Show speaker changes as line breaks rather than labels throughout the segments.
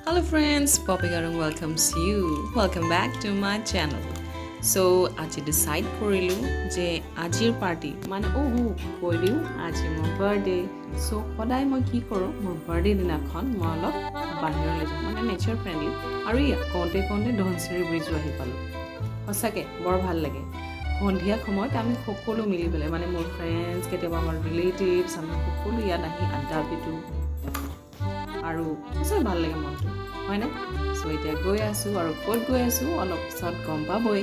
Hello friends, Poppy Garung welcomes you. Welcome back to my channel. So, আজি decide কৰিলো যে আজিৰ party মানে কৈ দিও আজি মোৰ বাৰ্থডে সো সদায় মই কি কৰো মোৰ বাৰ্থডে দিনাখন মই অলপ বাহিৰলৈ যাওঁ মানে নেচাৰ ফ্ৰেণ্ডলি আৰু কওঁতে ধনচিৰি ব্ৰিজ আহি পালো সঁচাকে বৰ ভাল লাগে সন্ধিয়া সময়ত আমি সকলো মিলি পেলাই মানে মোৰ ফ্ৰেণ্ডছ কেতিয়াবা আমাৰ ৰিলেটিভছ আমি সকলো ইয়াত আহি আড্ডা পিটো আৰু সঁচাই ভাল লাগে মনটো হয় না সো এতিয়া গৈ আছো আৰু ক'ত গৈ আছো অলপ পিছত গম পাবই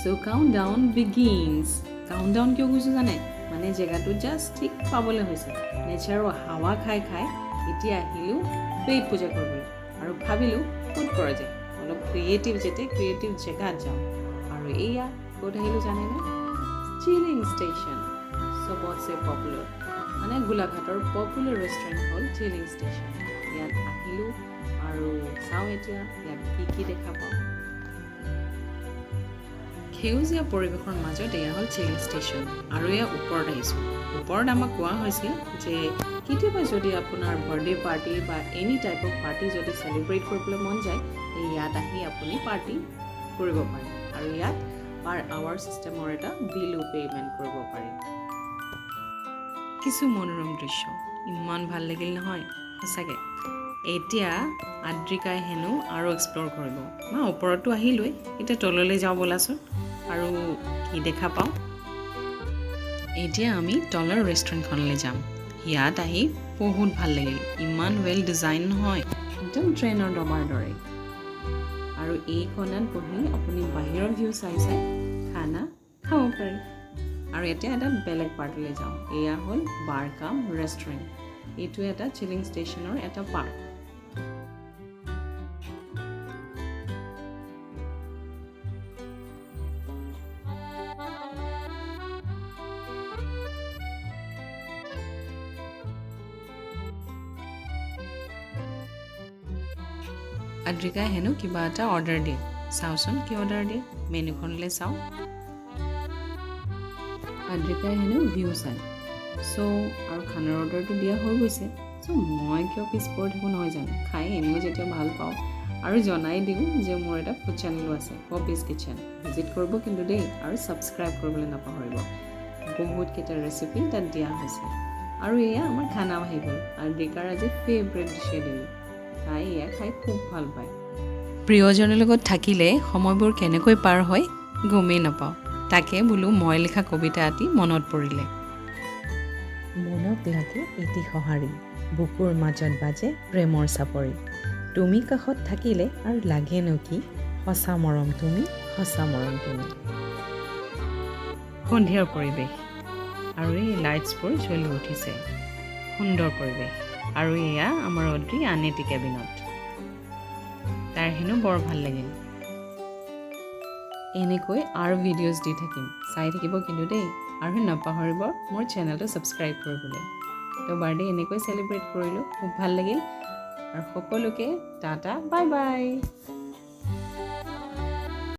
So countdown begins. Countdown কিয় কৈছো জানে মানে জেগাটো জাস্ট ঠিক পাবলৈ হৈছে নেচাৰৰ হাৱা খাই এতিয়া আহিলো পেট পূজা কৰিবলৈ আৰু ভাবিলো ক'ত কৰা যায় অলপ ক্ৰিয়েটিভ জেগাত যাওঁ আৰু এয়া ক'ত আহিলো জানে নে চিলিং ষ্টেচন সবতছে পপুলাৰ মানে গোলাঘাটৰ পপুলাৰ ৰেষ্টুৰেণ্ট হ'ল চিলিং ষ্টেচন ইয়াত আহিলো আৰু চাওঁ এতিয়া ইয়াত কি দেখা পাওঁ সেউজীয়া পৰিৱেশৰ মাজত এয়া হ'ল চিলিং ষ্টেচন আৰু এয়া ওপৰত আহিছোঁ ওপৰত আমাক কোৱা হৈছিল যে কেতিয়াবা যদি আপোনাৰ বাৰ্থডে পাৰ্টি বা এনি টাইপ অফ পাৰ্টি যদি চেলিব্ৰেট কৰিবলৈ মন যায় ইয়াত আহি আপুনি পাৰ্টি কৰিব পাৰে আৰু ইয়াত পাৰ আৱাৰ চিষ্টেমৰ এটা বিলো পে'মেণ্ট কৰিব পাৰে কিছু মনোৰম দৃশ্য ইমান ভাল লাগিল নহয় সঁচাকৈ এতিয়া আদ্ৰিকাই হেনো আৰু এক্সপ্ল'ৰ কৰিব মই ওপৰতো আহিলোৱেই এতিয়া তললৈ যাওঁ ব'লাচোন আৰু কি দেখা পাওঁ এতিয়া আমি তলৰ ৰেষ্টুৰেণ্টখনলৈ যাম ইয়াত আহি বহুত ভাল লাগিল ইমান ৱেল ডিজাইন নহয় একদম ট্ৰেইনৰ ডবাৰ দৰে আৰু এই কোণাত বহি আপুনি বাহিৰৰ ভিউ চাই খানা খাব পাৰে আৰু এতিয়া এটা বেলেগ পাৰ্টলৈ যাওঁ এয়া হ'ল বাৰ কাম ৰেষ্টুৰেণ্ট এইটো এটা চিলিং ষ্টেচনৰ এটা পাৰ্ট আদ্ৰিকাই হেনো কিবা এটা অৰ্ডাৰ দিয়ে চাওঁচোন কি অৰ্ডাৰ দিয়ে মেনুখনলৈ চাওঁ আদ্ৰিকাই হেনো ভিউ চাই আৰু খানাৰ অৰ্ডাৰটো দিয়া হৈ গৈছে মই কিয় পিছপৰি থাকোঁ নহয় জানো খাই এনেও যেতিয়া ভাল পাওঁ আৰু জনাই দিওঁ যে মোৰ এটা ফুড চেনেলো আছে পপিজ কিটচেন ভিজিট কৰিব কিন্তু দেই আৰু ছাবস্ক্ৰাইব কৰিবলৈ নাপাহৰিব বহুতকেইটা ৰেচিপি তাত দিয়া হৈছে আৰু এয়া আমাৰ খানাও আহি গ'ল আদ্ৰিকাৰ আজি ফেভৰেট ডিছে দিলোঁ এয়া খাই খুব ভাল পায় প্ৰিয়জনৰ লগত থাকিলে সময়বোৰ কেনেকৈ পাৰ হয় গমেই নাপাওঁ তাকে বোলো মই লিখা কবিতা এটি মনত পৰিলে
মনক লাগে এটি সঁহাৰি বুকুৰ মাজত বাজে প্ৰেমৰ চাপৰি তুমি কাষত থাকিলে আৰু লাগেনো কি সঁচা মৰম তুমি
সন্ধিয়াৰ পৰিৱেশ আৰু এই লাইটছবোৰ জ্বলি উঠিছে সুন্দৰ পৰিৱেশ আৰু এয়া আমাৰ অদ্ৰি আনেটি কেবিনত তাৰ হেনো বৰ ভাল লাগিল এনেকৈ আৰু ভিডিঅ'জ দি থাকিম চাই থাকিব কিন্তু দেই আৰু নাপাহৰিব মোৰ চেনেলটো ছাবস্ক্ৰাইব কৰিবলৈ তো বাৰ্থডে এনেকৈ চেলিব্ৰেট কৰিলোঁ খুব ভাল লাগিল আৰু সকলোকে টাটা বাই বাই